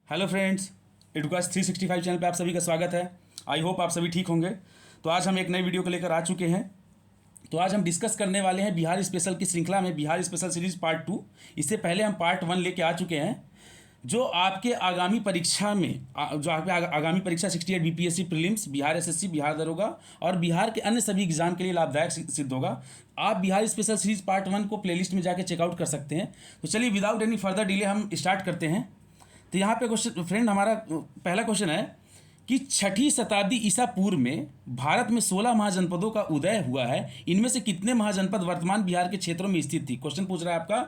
Hello friends, एडुकास 365 channel पे आप सभी का स्वागत है। आई होप आप सभी ठीक होंगे। तो आज हम एक नई वीडियो को लेकर आ चुके हैं। तो आज हम डिस्कस करने वाले हैं बिहार स्पेशल की श्रृंखला में बिहार स्पेशल सीरीज पार्ट 2। इससे पहले हम पार्ट 1 लेके आ चुके हैं, जो आपके आगामी परीक्षा में जो आपके आगामी परीक्षा 68 BPSC prelims, Bihar SSC, Bihar दरोगा और बिहार के अन्य सभी एग्जाम के लिए लाभदायक सिद्ध होगा। आप बिहार स्पेशल सीरीज पार्ट 1 को प्लेलिस्ट में जाके चेकआउट कर सकते हैं। तो चलिए विदाउट एनी फर्दर डिले हम स्टार्ट करते हैं। तो यहाँ पे क्वेश्चन फ्रेंड, हमारा पहला क्वेश्चन है कि 6ठी शताब्दी ईसा पूर्व में भारत में 16 महाजनपदों का उदय हुआ है। इनमें से कितने महाजनपद वर्तमान बिहार के क्षेत्रों में स्थित थी? क्वेश्चन पूछ रहा है आपका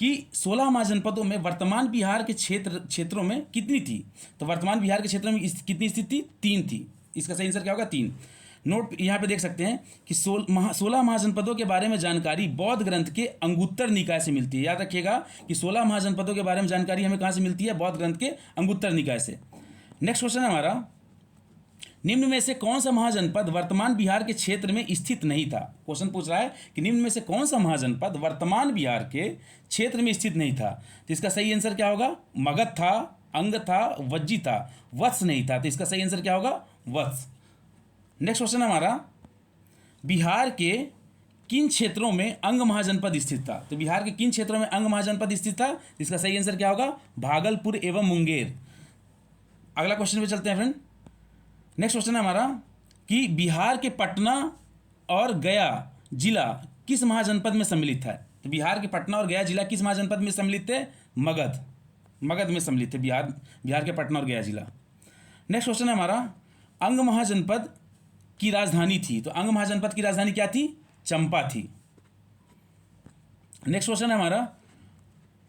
कि 16 महाजनपदों में वर्तमान बिहार के क्षेत्रों में कितनी थी। तो वर्तमान बिहार के क्षेत्रों में कितनी स्थित थी? 3 थी। इसका सही आंसर क्या होगा? 3। नोट यहाँ पे देख सकते हैं कि 16 महाजनपदों के बारे में जानकारी बौद्ध ग्रंथ के अंगुत्तर निकाय से मिलती है। याद रखिएगा कि 16 महाजनपदों के बारे में जानकारी हमें कहाँ से मिलती है? बौद्ध ग्रंथ के अंगुत्तर निकाय से। नेक्स्ट क्वेश्चन है हमारा, निम्न में से कौन सा महाजनपद वर्तमान बिहार के क्षेत्र में स्थित नहीं था? क्वेश्चन पूछ रहा है कि निम्न में से कौन सा महाजनपद वर्तमान बिहार के क्षेत्र में स्थित नहीं था। तो इसका सही आंसर क्या होगा? मगध था, अंग था, वज्जी था, वत्स नहीं था। तो इसका सही आंसर क्या होगा? वत्स। नेक्स्ट क्वेश्चन हमारा, बिहार के किन क्षेत्रों में अंग महाजनपद स्थित था? तो बिहार के किन क्षेत्रों में अंग महाजनपद स्थित था? इसका सही आंसर क्या होगा? भागलपुर एवं मुंगेर। अगला क्वेश्चन पे चलते हैं फ्रेंड। नेक्स्ट क्वेश्चन है हमारा कि बिहार के पटना और गया जिला किस महाजनपद में सम्मिलित है? तो बिहार के पटना और गया जिला किस महाजनपद में सम्मिलित थे? मगध में सम्मिलित थे बिहार के पटना और गया जिला। नेक्स्ट क्वेश्चन है हमारा, अंग महाजनपद की राजधानी थी। तो अंग महाजनपद की राजधानी क्या थी? चंपा थी। नेक्स्ट क्वेश्चन है हमारा,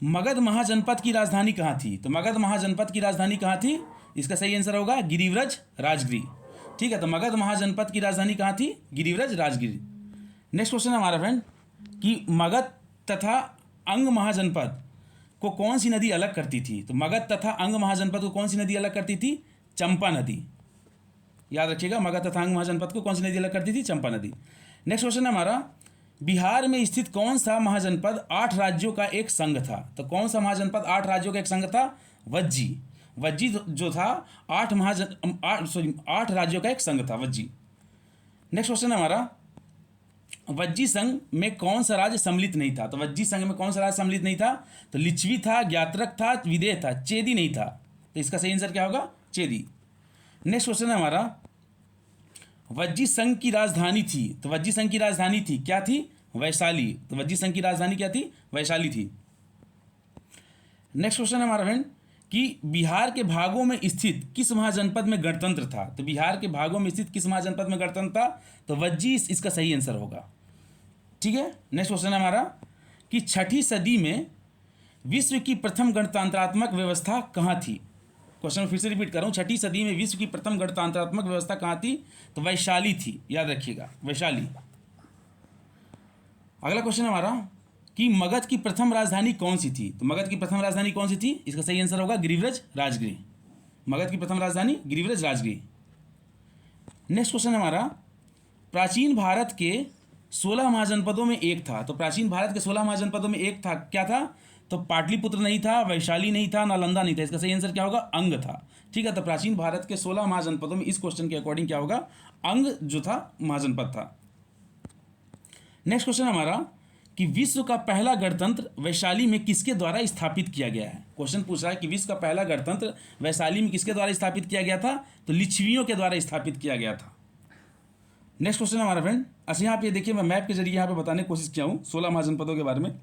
मगध महाजनपद की राजधानी कहाँ थी? तो मगध महाजनपद की राजधानी कहाँ थी? इसका सही आंसर होगा गिरिव्रज राजगिरी। ठीक है, तो मगध महाजनपद की राजधानी कहाँ थी? गिरिव्रज राजगिरी। नेक्स्ट क्वेश्चन है हमारा फ्रेंड कि मगध तथा अंग महाजनपद को कौन सी नदी अलग करती थी? तो मगध तथा अंग महाजनपद को कौन सी नदी अलग करती थी? चंपा नदी। याद रखिएगा, मगध तथा अंग महाजनपद को कौन सी नदी अलग करती थी? चंपा नदी। नेक्स्ट क्वेश्चन है हमारा, बिहार में स्थित कौन सा महाजनपद 8 राज्यों का एक संघ था? तो कौन सा महाजनपद 8 राज्यों का एक संघ था? वज्जी जो था 8 राज्यों का एक संघ था, वज्जी। नेक्स्ट क्वेश्चन है हमारा, वज्जी संघ में कौन सा राज्य सम्मिलित नहीं था? तो वज्जी संघ में कौन सा राज्य सम्मिलित नहीं था? तो लिच्छवी था, ज्ञात्रक था, विदेह था, चेदी नहीं था। तो इसका सही आंसर क्या होगा? चेदी। नेक्स्ट क्वेश्चन है हमारा, वज्जी संघ की राजधानी थी। तो वज्जी संघ की राजधानी थी क्या थी? वैशाली। तो वज्जी संघ की राजधानी क्या थी? वैशाली थी। नेक्स्ट क्वेश्चन है हमारा फ्रेंड कि बिहार के भागों में स्थित किस महाजनपद में गणतंत्र था? तो बिहार के भागों में स्थित किस महाजनपद में गणतंत्र था? तो वज्जी इसका सही आंसर होगा। ठीक है, नेक्स्ट क्वेश्चन है हमारा कि 6ठी सदी में विश्व की प्रथम गणतंत्रात्मक व्यवस्था कहाँ थी? क्वेश्चन फिर से रिपीट कर रहा हूँ, 6ठी सदी में विश्व की प्रथम गणतंत्रात्मक व्यवस्था कहाँ थी? तो वैशाली थी। याद रखिएगा, वैशाली। अगला क्वेश्चन हमारा कि मगध की प्रथम राजधानी कौन सी थी? तो मगध की प्रथम राजधानी कौन सी थी? इसका सही आंसर होगा गिरिव्रज राजगिरी। मगध की प्रथम राजधानी गिरिव्रज राजगिरी। नेक्स्ट क्वेश्चन हमारा, प्राचीन भारत के 16 महाजनपदों में एक था। तो प्राचीन भारत के 16 महाजनपदों में एक था, क्या था? तो पाटलिपुत्र नहीं था, वैशाली नहीं था, नालंदा नहीं था। इसका सही आंसर क्या होगा? अंग था। ठीक है, तो प्राचीन भारत के 16 महाजनपदों में इस क्वेश्चन के अकॉर्डिंग क्या होगा? अंग जो था महाजनपद था। नेक्स्ट क्वेश्चन हमारा कि विश्व का पहला गणतंत्र वैशाली में किसके द्वारा स्थापित किया गया है? क्वेश्चन पूछ रहा है कि विश्व का पहला गणतंत्र वैशाली में किसके द्वारा स्थापित किया गया था? तो लिच्छवियों के द्वारा स्थापित किया गया था। नेक्स्ट क्वेश्चन हमारा फ्रेंड, अच्छा यहाँ पे देखिए, मैं मैप के जरिए यहाँ पे बताने की कोशिश किया हूँ 16 महाजनपदों के बारे में।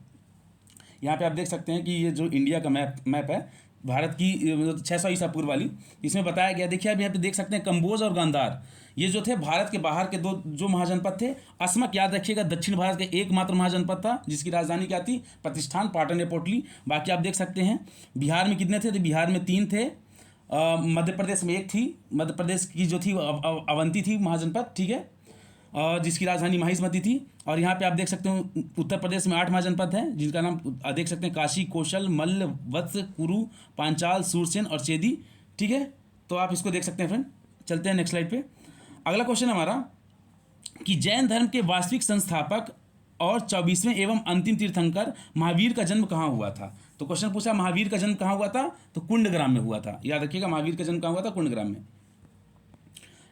यहाँ पे आप देख सकते हैं कि ये जो इंडिया का मैप है, भारत की 600 ईसा पूर्व वाली, इसमें बताया गया। देखिए आप यहाँ पे देख सकते हैं कंबोज और गांधार, ये जो थे भारत के बाहर के जो महाजनपद थे। अस्मक, याद रखिएगा, दक्षिण भारत के एकमात्र महाजनपद था जिसकी राजधानी क्या थी? प्रतिष्ठान, पाटन या पोटली। बाकी आप देख सकते हैं बिहार में कितने थे? तो बिहार में 3 थे, मध्य प्रदेश में 1 थी। मध्य प्रदेश की जो थी अवंती थी महाजनपद, ठीक है, जिसकी राजधानी महिष्मती थी। और यहाँ पे आप देख सकते हो उत्तर प्रदेश में 8 महाजनपद हैं, जिनका नाम देख सकते हैं काशी, कौशल, मल्ल, वत्स, कुरु, पांचाल, सूरसेन और चेदी। ठीक है, तो आप इसको देख सकते हैं फ्रेंड। चलते हैं नेक्स्ट स्लाइड पे। अगला क्वेश्चन हमारा कि जैन धर्म के वास्तविक संस्थापक और 24वें एवं अंतिम तीर्थंकर महावीर का जन्म कहाँ हुआ था? तो क्वेश्चन पूछा महावीर का जन्म कहाँ हुआ था, तो कुंडग्राम में हुआ था। याद रखिएगा, महावीर का जन्म कहाँ हुआ था, कुंडग्राम में।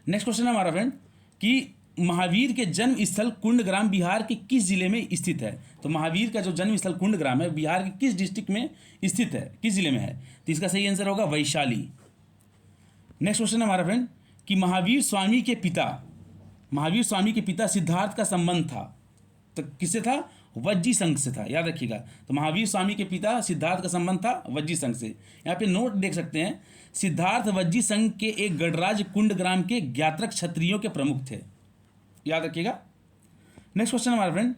नेक्स्ट क्वेश्चन है हमारा फ्रेंड कि महावीर के जन्म स्थल कुंडग्राम बिहार के किस जिले में स्थित है। तो महावीर का जो जन्म स्थल कुंडग्राम है बिहार के किस डिस्ट्रिक्ट में स्थित है, किस जिले में है, तो इसका सही आंसर होगा वैशाली। नेक्स्ट क्वेश्चन है हमारा फ्रेंड कि महावीर स्वामी के पिता सिद्धार्थ का संबंध था, तो किससे था, वज्जी संघ से था। याद रखिएगा, तो महावीर स्वामी के पिता सिद्धार्थ का संबंध था वज्जी संघ से। यहाँ पे नोट देख सकते हैं, सिद्धार्थ वज्जी संघ के एक गणराज्य कुंडग्राम के ज्ञात्रक क्षत्रियों के प्रमुख थे। याद रखिएगा। नेक्स्ट क्वेश्चन हमारा फ्रेंड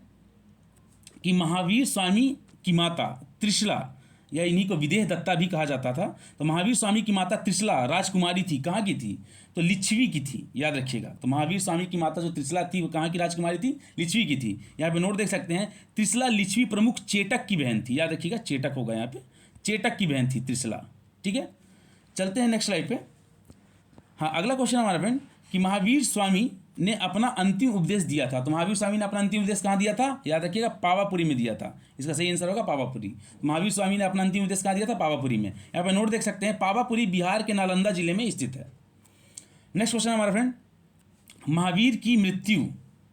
कि महावीर स्वामी की माता त्रिशला, या इन्हीं को विदेह दत्ता भी कहा जाता था, तो महावीर स्वामी की माता त्रिशला राजकुमारी थी, कहाँ की थी, तो लिच्छवी की थी। याद रखिएगा, तो महावीर स्वामी की माता जो त्रिशला थी वो कहाँ की राजकुमारी थी, लिच्छवी की थी। यहाँ पे नोट देख सकते हैं, त्रिशला लिच्छवी प्रमुख चेटक की बहन थी। याद रखिएगा, चेटक होगा यहाँ पे, चेटक की बहन थी त्रिशला। ठीक है, चलते हैं नेक्स्ट स्लाइड पे। हाँ, अगला क्वेश्चन हमारा फ्रेंड कि महावीर स्वामी ने अपना अंतिम उपदेश दिया था, तो महावीर स्वामी ने अपना अंतिम उपदेश कहाँ दिया था, याद रखिएगा, पावापुरी में दिया था। इसका सही आंसर होगा पावापुरी। महावीर स्वामी ने अपना अंतिम उपदेश कहाँ दिया था, पावापुरी में। यहाँ पे नोट देख सकते हैं, पावापुरी बिहार के नालंदा जिले में स्थित है। नेक्स्ट क्वेश्चन हमारा फ्रेंड, महावीर की मृत्यु,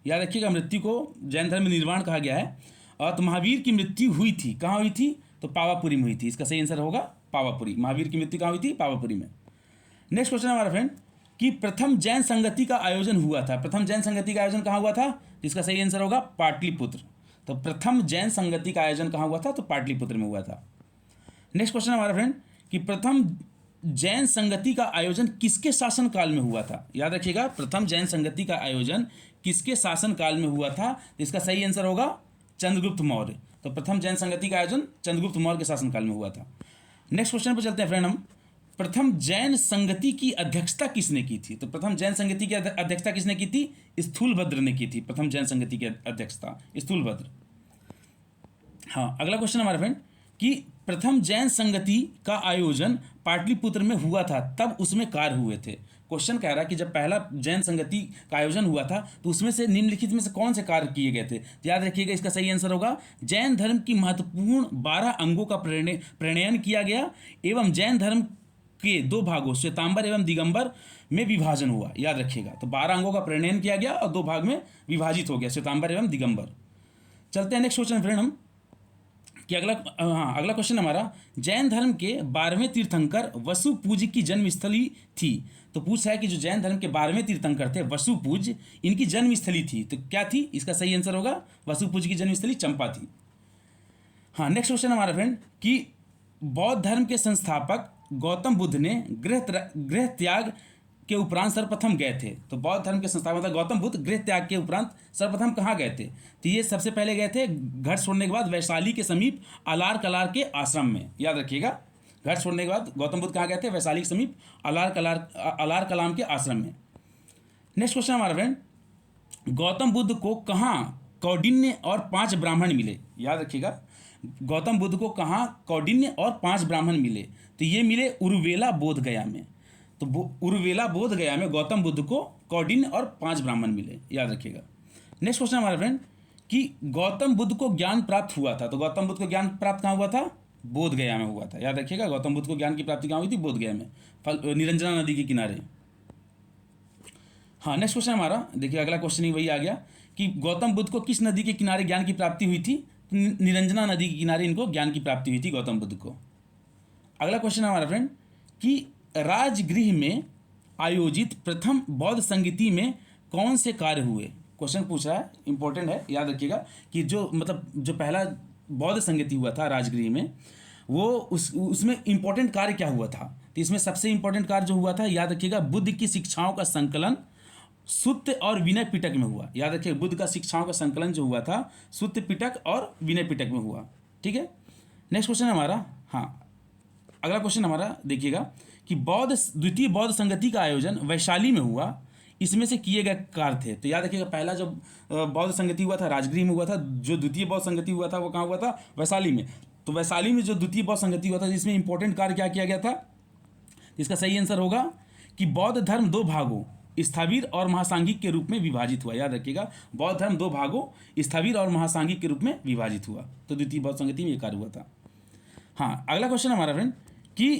याद रखिएगा, मृत्यु को जैन धर्म में निर्वाण कहा गया है, और तो महावीर की मृत्यु हुई थी, कहाँ हुई थी, तो पावापुरी में हुई थी। इसका सही आंसर होगा पावापुरी। महावीर की मृत्यु कहाँ हुई थी, पावापुरी में। नेक्स्ट क्वेश्चन हमारा फ्रेंड कि प्रथम जैन संगति का आयोजन हुआ था, प्रथम जैन संगति का आयोजन कहाँ हुआ था, इसका सही आंसर होगा पाटलिपुत्र। तो प्रथम जैन संगति का आयोजन कहाँ हुआ था, तो पाटलिपुत्र में हुआ था। नेक्स्ट क्वेश्चन हमारा फ्रेंड कि प्रथम जैन संगति का आयोजन किसके शासनकाल में हुआ था। याद रखिएगा, प्रथम जैन संगति का आयोजन किसके शासनकाल में हुआ था, तो इसका सही आंसर होगा चंद्रगुप्त मौर्य। तो प्रथम जैन संगति का आयोजन चंद्रगुप्त मौर्य के शासनकाल में हुआ था। नेक्स्ट क्वेश्चन पर चलते हैं फ्रेंड हम, प्रथम जैन संगति की अध्यक्षता किसने की थी। तो प्रथम जैन संगति की अध्यक्षता किसने की थी, स्थूलभद्र ने की थी। प्रथम जैन संगति की अध्यक्षता स्थूलभद्र। हाँ, अगला क्वेश्चन हमारा फ्रेंड कि प्रथम जैन संगति का आयोजन पाटलिपुत्र में हुआ था, तब उसमें कार्य हुए थे। क्वेश्चन कह रहा है कि जब पहला जैन संगति का आयोजन हुआ था तो उसमें से निम्नलिखित में से कौन से कार्य किए गए थे। तो याद रखिएगा, इसका सही आंसर होगा जैन धर्म की महत्वपूर्ण 12 अंगों का प्रणयन किया गया एवं जैन धर्म के 2 भागों श्वेतांबर एवं दिगंबर में विभाजन हुआ। याद रखिएगा, तो 12 अंगों का प्रणयन किया गया और 2 भाग में विभाजित हो गया, श्वेतांबर एवं दिगंबर। चलते हैं नेक्स्ट क्वेश्चन फ्रेंड हम कि अगला क्वेश्चन हमारा, जैन धर्म के 12वें तीर्थंकर वसुपूज की जन्मस्थली थी। तो पूछा है कि जो जैन धर्म के 12वें तीर्थंकर थे वसुपूज, इनकी जन्मस्थली थी, तो क्या थी, इसका सही आंसर होगा वसुपूज की जन्मस्थली चंपा थी। हाँ, नेक्स्ट क्वेश्चन हमारा फ्रेंड कि बौद्ध धर्म के संस्थापक गौतम बुद्ध ने गृह त्याग के उपरांत सर्वप्रथम गए थे। तो बौद्ध धर्म के संस्थापक गौतम बुद्ध गृह त्याग के उपरांत सर्वप्रथम कहाँ गए थे, तो ये सबसे पहले गए थे घर छोड़ने के बाद वैशाली के समीप अलार कलार के आश्रम में। याद रखिएगा, घर छोड़ने के बाद गौतम बुद्ध कहाँ गए थे, वैशाली के समीप अलार कलाम के आश्रम में। नेक्स्ट क्वेश्चन हमारा फ्रेंड, गौतम बुद्ध को कहाँ कौंडिन्य और 5 ब्राह्मण मिले। याद रखिएगा, गौतम बुद्ध को कहाँ कौंडिन्य और 5 ब्राह्मण मिले, तो ये मिले उरुवेला बोध गया में। तो उरुवेला बोध गया में गौतम बुद्ध को कौंडिन्य और 5 ब्राह्मण मिले। याद रखिएगा। नेक्स्ट क्वेश्चन हमारा फ्रेंड कि गौतम बुद्ध को ज्ञान प्राप्त हुआ था। तो गौतम बुद्ध को ज्ञान प्राप्त कहाँ हुआ था, बोध गया में हुआ था। याद रखिएगा, गौतम बुद्ध को ज्ञान की प्राप्ति कहाँ हुई थी, बोध गया में, निरंजना नदी के किनारे। हाँ, नेक्स्ट क्वेश्चन हमारा देखिए, अगला क्वेश्चन ही वही आ गया कि गौतम बुद्ध को किस नदी के किनारे ज्ञान की प्राप्ति हुई थी। निरंजना नदी के किनारे इनको ज्ञान की प्राप्ति हुई थी गौतम बुद्ध को। अगला क्वेश्चन हमारा फ्रेंड कि राजगृह में आयोजित प्रथम बौद्ध संगति में कौन से कार्य हुए। क्वेश्चन पूछ रहा है, इंपॉर्टेंट है, याद रखिएगा कि जो पहला बौद्ध संगति हुआ था राजगृह में, वो उसमें इंपॉर्टेंट कार्य क्या हुआ था। तो इसमें सबसे इंपॉर्टेंट कार्य जो हुआ था, याद रखिएगा, बुद्ध की शिक्षाओं का संकलन सुत्त और विनय पिटक में हुआ। याद रखिए, बुद्ध का शिक्षाओं का संकलन जो हुआ था सुत्त पिटक और विनय पिटक में हुआ। ठीक है, नेक्स्ट क्वेश्चन हमारा, हाँ, अगला क्वेश्चन हमारा देखिएगा कि द्वितीय बौद्ध संगति का आयोजन वैशाली में हुआ, इसमें से किए गए कार्य थे। तो याद रखिएगा, पहला जो बौद्ध संगति हुआ था राजगृह में हुआ था, जो द्वितीय बौद्ध संगति हुआ था वो कहाँ हुआ था, वैशाली में। तो वैशाली में जो द्वितीय बौद्ध संगति हुआ था, जिसमें इंपॉर्टेंट कार्य क्या किया गया था, इसका सही आंसर होगा कि बौद्ध धर्म 2 भागों स्थविर और महासांघिक के रूप में विभाजित हुआ। याद रखिएगा, बौद्ध धर्म 2 भागों स्थविर और महासांघिक के रूप में विभाजित हुआ। तो द्वितीय बौद्ध संगति में ये कार्य हुआ था। हाँ, अगला क्वेश्चन हमारा फ्रेंड कि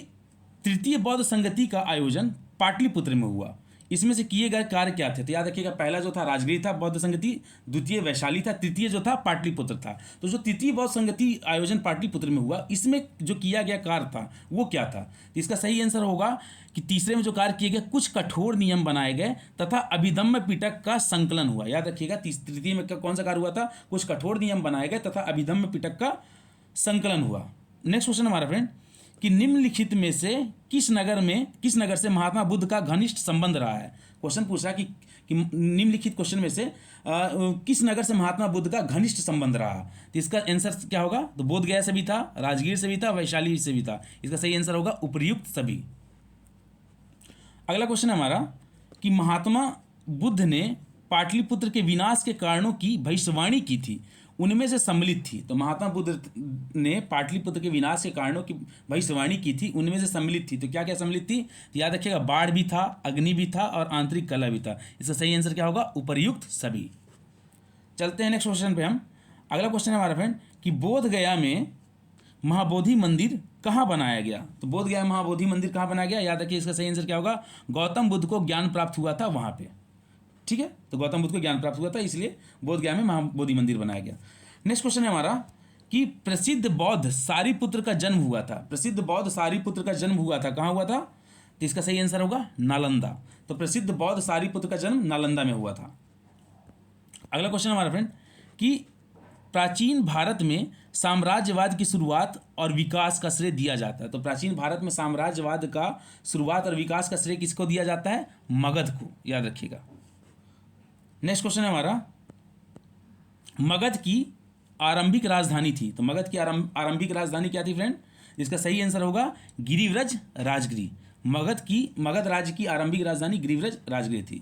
तृतीय बौद्ध संगति का आयोजन पाटलिपुत्र में हुआ, इसमें से किए गए कार्य क्या थे? तो याद रखिएगा, पहला जो था राजगीर था बौद्ध संगति, द्वितीय वैशाली था, तृतीय जो था पाटलिपुत्र था। तो जो तृतीय बौद्ध संगति आयोजन पाटलिपुत्र में हुआ, इसमें जो किया गया कार्य था वो क्या था? तो इसका सही आंसर होगा कि तीसरे में जो कार्य किए गए, कुछ कठोर नियम बनाए गए तथा अभिधम्म पिटक का संकलन हुआ। याद रखिएगा, तृतीय में कौन सा कार्य हुआ था? कुछ कठोर नियम बनाए गए तथा अभिधम्म पिटक का संकलन हुआ। नेक्स्ट क्वेश्चन हमारा फ्रेंड कि निम्नलिखित में से किस नगर से महात्मा बुद्ध का घनिष्ठ संबंध रहा है? क्वेश्चन पूछा कि निम्नलिखित क्वेश्चन में से किस नगर से महात्मा बुद्ध का घनिष्ठ संबंध रहा? तो इसका आंसर क्या होगा? तो बोध गया से भी था, राजगीर से भी था, वैशाली से भी था। इसका सही आंसर होगा उपर्युक्त सभी। अगला क्वेश्चन हमारा कि महात्मा बुद्ध ने पाटलिपुत्र के विनाश के कारणों की भविष्यवाणी की थी, उनमें से सम्मिलित थी। तो महात्मा बुद्ध ने पाटलिपुत्र के विनाश के कारणों की भविष्यवाणी की थी, उनमें से सम्मिलित थी। तो क्या क्या सम्मिलित थी? तो याद रखिएगा, बाढ़ भी था, अग्नि भी था और आंतरिक कलह भी था। इसका सही आंसर क्या होगा? उपर्युक्त सभी। चलते हैं नेक्स्ट क्वेश्चन पे हम। अगला क्वेश्चन है हमारा फ्रेंड कि बोध गया में महाबोधि मंदिर कहाँ बनाया गया? तो बोध गया में महाबोधि मंदिर कहाँ बनाया गया? याद रखिए, इसका सही आंसर क्या होगा? गौतम बुद्ध को ज्ञान प्राप्त हुआ था वहाँ पे। ठीक है, तो गौतम बुद्ध को ज्ञान प्राप्त हुआ था, इसलिए बोध गया में महाबोधि मंदिर बनाया गया। नेक्स्ट क्वेश्चन है हमारा कि प्रसिद्ध बौद्ध सारिपुत्र का जन्म हुआ था। प्रसिद्ध बौद्ध सारिपुत्र का जन्म हुआ था, कहाँ हुआ था? तो इसका सही आंसर होगा नालंदा। तो प्रसिद्ध बौद्ध सारिपुत्र का जन्म नालंदा में हुआ था। अगला क्वेश्चन हमारा फ्रेंड कि प्राचीन भारत में साम्राज्यवाद की शुरुआत और विकास का श्रेय दिया जाता है। तो प्राचीन भारत में साम्राज्यवाद का शुरुआत और विकास का श्रेय किसको दिया जाता है? मगध को। याद रखिएगा। नेक्स्ट क्वेश्चन है हमारा, मगध की आरंभिक राजधानी थी। तो मगध की आरंभिक राजधानी क्या थी फ्रेंड? इसका सही आंसर होगा गिरिव्रज राजगिरी। मगध राज्य की आरंभिक राजधानी गिरिव्रज राजगिरी थी।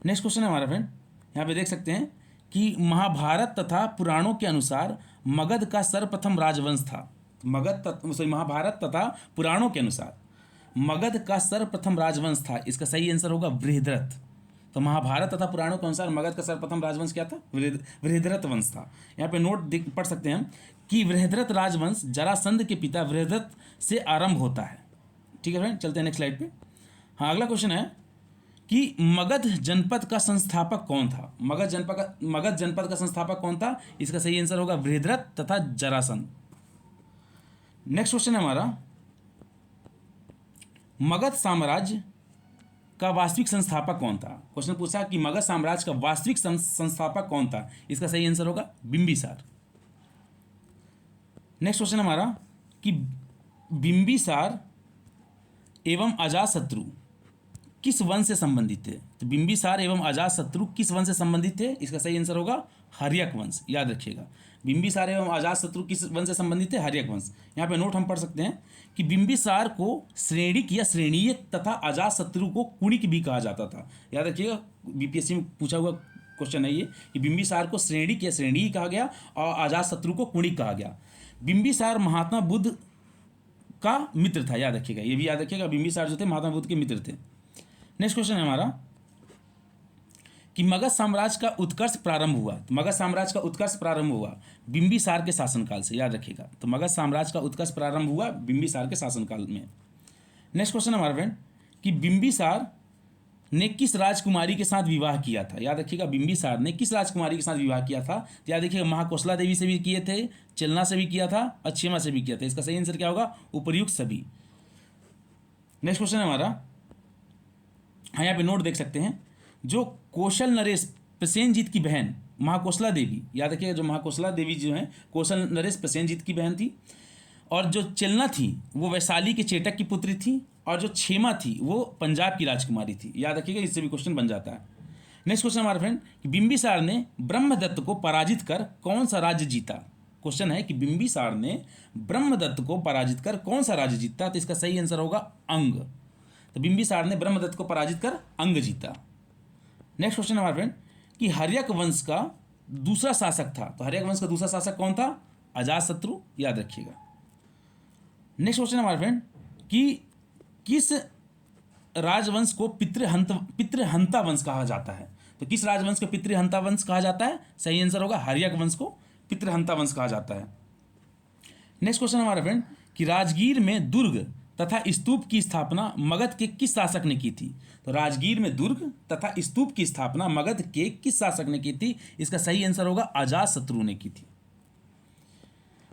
नेक्स्ट क्वेश्चन है हमारा फ्रेंड, यहाँ पे देख सकते हैं कि महाभारत तथा पुराणों के अनुसार मगध का सर्वप्रथम राजवंश था। महाभारत तथा पुराणों के अनुसार मगध का सर्वप्रथम राजवंश था। इसका सही आंसर होगा बृहद्रथ। तो महाभारत तथा पुराणों के अनुसार मगध का सर्वप्रथम राजवंश क्या था? बृहद्रथ वंश था। यहाँ पे नोट पढ़ सकते हैं हम कि बृहद्रथ राजवंश जरासंध के पिता बृहद्रथ से आरंभ होता है। ठीक है फ्रेंड, चलते हैं नेक्स्ट स्लाइड पे। हाँ, अगला क्वेश्चन है कि मगध जनपद का संस्थापक कौन था? मगध जनपद का संस्थापक कौन था? इसका सही आंसर होगा बृहद्रथ तथा जरासंध। नेक्स्ट क्वेश्चन है हमारा, मगध साम्राज्य का वास्तविक संस्थापक कौन था? क्वेश्चन पूछा कि मगध साम्राज्य का वास्तविक संस्थापक कौन था? इसका सही आंसर होगा बिंबिसार। नेक्स्ट क्वेश्चन हमारा कि बिंबिसार एवं अजातशत्रु किस वंश से संबंधित थे? तो बिंबिसार एवं अजातशत्रु किस वंश से संबंधित थे? इसका सही आंसर होगा हर्यक वंश। याद रखिएगा, बिंबिसार एवं अजातशत्रु किस वंश से संबंधित थे? हर्यक वंश। यहाँ पे नोट हम पढ़ सकते हैं कि बिंबिसार को श्रेणिक या श्रेणीय तथा अजातशत्रु को कुणिक भी कहा जाता था। याद रखिएगा, बीपीएससी में पूछा हुआ क्वेश्चन है ये कि बिंबिसार को श्रेणिक या श्रेणीय कहा गया और अजातशत्रु को कुणिक कहा गया। बिंबिसार महात्मा बुद्ध का मित्र था। याद रखिएगा, ये भी याद रखिएगा, बिंबिसार जो थे महात्मा बुद्ध के मित्र थे। नेक्स्ट क्वेश्चन है हमारा कि मगध साम्राज्य का उत्कर्ष प्रारंभ हुआ। तो मगध साम्राज्य का उत्कर्ष प्रारंभ हुआ बिंबिसार के शासनकाल से। याद रखिएगा, तो मगध साम्राज्य का उत्कर्ष प्रारंभ हुआ बिंबिसार के शासनकाल में। नेक्स्ट क्वेश्चन हमारा फ्रेंड कि बिंबिसार ने किस राजकुमारी के साथ विवाह किया था? याद रखिएगा, बिंबिसार ने किस राजकुमारी के साथ विवाह किया था? तो याद रखिएगा, महाकोसला देवी से भी किए थे, चलना से भी किया था, अच्छेमा से भी किया था। इसका सही आंसर क्या होगा? उपर्युक्त सभी। नेक्स्ट क्वेश्चन है हमारा, हाँ यहाँ पे नोट देख सकते हैं, जो कौशल नरेश प्रसेनजीत की बहन महाकोसला देवी, याद रखिएगा, जो महाकोसला देवी जो हैं कौशल नरेश प्रसेनजीत की बहन थी, और जो चलना थी वो वैशाली के चेटक की पुत्री थी, और जो क्षेमा थी वो पंजाब की राजकुमारी थी। याद रखिएगा, इससे भी क्वेश्चन बन जाता है। नेक्स्ट क्वेश्चन हमारा फ्रेंड कि बिंबिसार ने ब्रह्मदत्त को पराजित कर कौन सा राज्य जीता? क्वेश्चन है कि बिंबिसार ने ब्रह्मदत्त को पराजित कर कौन सा राज्य जीता? तो इसका सही आंसर होगा अंग। तो बिंबिसार ने ब्रह्मदत्त को पराजित कर अंग जीता। नेक्स्ट क्वेश्चन हमारा फ्रेंड कि हर्यक वंश का दूसरा शासक था। तो हर्यक वंश का दूसरा शासक कौन था? अजातशत्रु। याद रखिएगा। नेक्स्ट क्वेश्चन हमारा फ्रेंड कि किस राजवंश को पितृहंता वंश कहा जाता है? तो किस राजवंश को पितृहंता वंश कहा जाता है? सही आंसर होगा हर्यक वंश को पितृहंता वंश कहा जाता है। नेक्स्ट क्वेश्चन हमारा फ्रेंड कि राजगीर में दुर्ग तथा स्तूप की स्थापना मगध के किस शासक ने की थी? तो राजगीर में दुर्ग तथा स्तूप की स्थापना मगध के किस शासक ने की थी? इसका सही आंसर होगा अजातशत्रु ने की थी।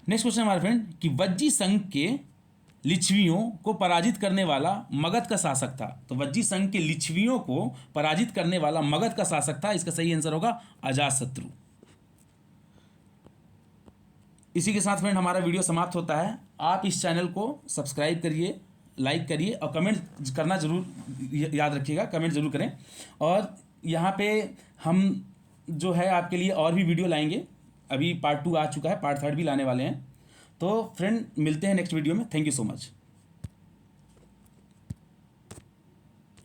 नेक्स्ट क्वेश्चन हमारे फ्रेंड कि वज्जी संघ के लिच्छवियों को पराजित करने वाला मगध का शासक था। तो वज्जी संघ के लिच्छवियों को पराजित करने वाला मगध का शासक था। इसका सही आंसर होगा अजातशत्रु। इसी के साथ फ्रेंड हमारा वीडियो समाप्त होता है। आप इस चैनल को सब्सक्राइब करिए, लाइक करिए और कमेंट करना जरूर याद रखिएगा, कमेंट जरूर करें। और यहाँ पे हम जो है आपके लिए और भी वीडियो लाएंगे। अभी पार्ट 2 आ चुका है, पार्ट 3 भी लाने वाले हैं। तो फ्रेंड मिलते हैं नेक्स्ट वीडियो में। Thank you so much.